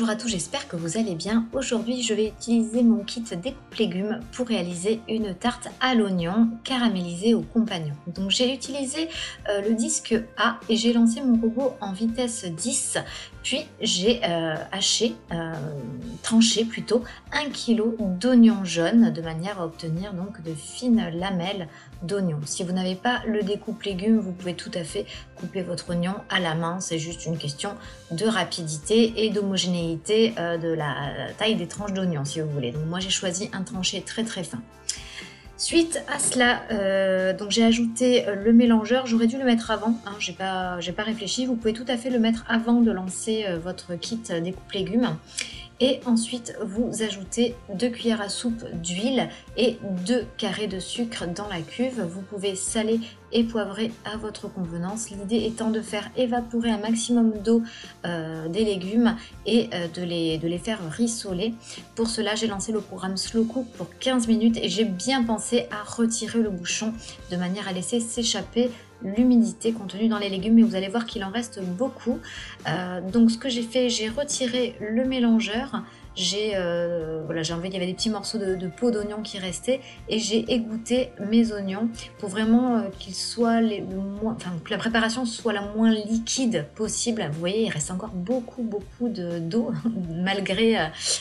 Bonjour à tous, j'espère que vous allez bien. Aujourd'hui, je vais utiliser mon kit découpe légumes pour réaliser une tarte à l'oignon caramélisée aux compagnons. Donc j'ai utilisé le disque A et j'ai lancé mon robot en vitesse 10, puis j'ai tranché plutôt 1 kg d'oignons jaunes de manière à obtenir donc de fines lamelles d'oignons. Si vous n'avez pas le découpe légumes, vous pouvez tout à fait couper votre oignon à la main, c'est juste une question de rapidité et d'homogénéité de la taille des tranches d'oignons si vous voulez. Donc moi j'ai choisi un tranché très fin. Suite à cela, donc j'ai ajouté le mélangeur. J'aurais dû le mettre avant, hein, j'ai pas réfléchi. Vous pouvez tout à fait le mettre avant de lancer votre kit découpe légumes. Et ensuite, vous ajoutez 2 cuillères à soupe d'huile et 2 carrés de sucre dans la cuve. Vous pouvez saler et poivrer à votre convenance. L'idée étant de faire évaporer un maximum d'eau des légumes et de les faire rissoler. Pour cela, j'ai lancé le programme Slow Cook pour 15 minutes et j'ai bien pensé à retirer le bouchon de manière à laisser s'échapper l'humidité contenue dans les légumes, mais vous allez voir qu'il en reste beaucoup. Donc ce que j'ai fait, j'ai retiré le mélangeur, j'ai enlevé, il y avait des petits morceaux de peau d'oignon qui restaient et j'ai égoutté mes oignons pour vraiment qu'ils soient que la préparation soit la moins liquide possible. Vous voyez, il reste encore beaucoup d'eau malgré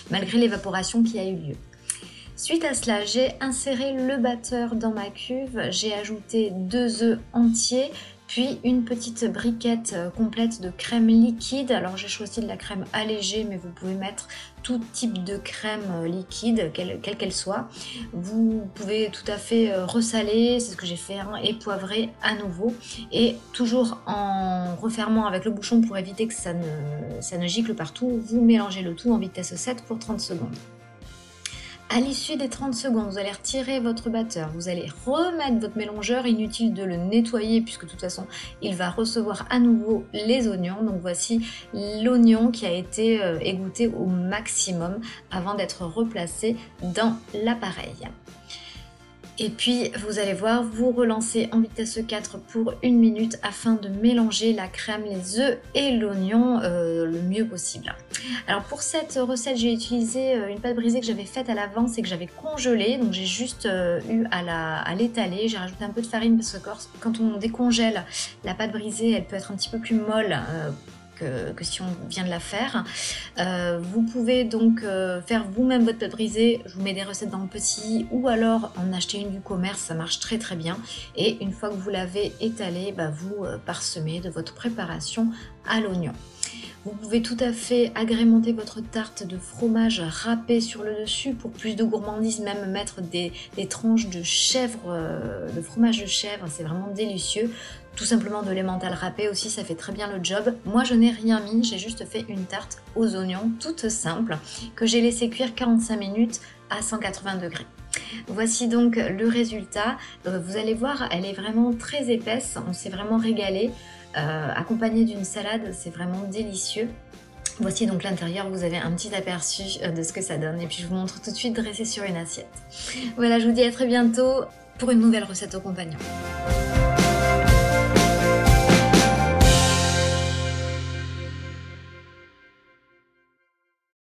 l'évaporation qui a eu lieu. Suite à cela, j'ai inséré le batteur dans ma cuve, j'ai ajouté 2 œufs entiers, puis une petite briquette complète de crème liquide. Alors j'ai choisi de la crème allégée, mais vous pouvez mettre tout type de crème liquide, quelle qu'elle soit. Vous pouvez tout à fait ressaler, c'est ce que j'ai fait, hein, et poivrer à nouveau. Et toujours en refermant avec le bouchon pour éviter que ça ne gicle partout, vous mélangez le tout en vitesse 7 pour 30 secondes. À l'issue des 30 secondes, vous allez retirer votre batteur, vous allez remettre votre mélangeur, inutile de le nettoyer puisque de toute façon il va recevoir à nouveau les oignons. Donc voici l'oignon qui a été égoutté au maximum avant d'être replacé dans l'appareil. Et puis vous allez voir, vous relancez en vitesse 4 pour 1 minute afin de mélanger la crème, les œufs et l'oignon le mieux possible. Alors pour cette recette, j'ai utilisé une pâte brisée que j'avais faite à l'avance et que j'avais congelée. Donc j'ai juste eu à l'étaler. J'ai rajouté un peu de farine parce que quand on décongèle la pâte brisée, elle peut être un petit peu plus molle que si on vient de la faire. Vous pouvez donc faire vous-même votre pâte brisée. Je vous mets des recettes dans le petit ou alors en acheter une du commerce, ça marche très bien. Et une fois que vous l'avez étalée, vous parsemez de votre préparation à l'oignon. Vous pouvez tout à fait agrémenter votre tarte de fromage râpé sur le dessus pour plus de gourmandise, même mettre des tranches de chèvre, de fromage de chèvre, c'est vraiment délicieux. Tout simplement de l'emmental râpé aussi, ça fait très bien le job. Moi je n'ai rien mis, j'ai juste fait une tarte aux oignons toute simple que j'ai laissé cuire 45 minutes à 180 degrés. Voici donc le résultat. Vous allez voir, elle est vraiment très épaisse, on s'est vraiment régalé. Accompagné d'une salade, c'est vraiment délicieux. Voici donc l'intérieur, vous avez un petit aperçu de ce que ça donne et puis je vous montre tout de suite dressé sur une assiette. Voilà, je vous dis à très bientôt pour une nouvelle recette aux compagnons.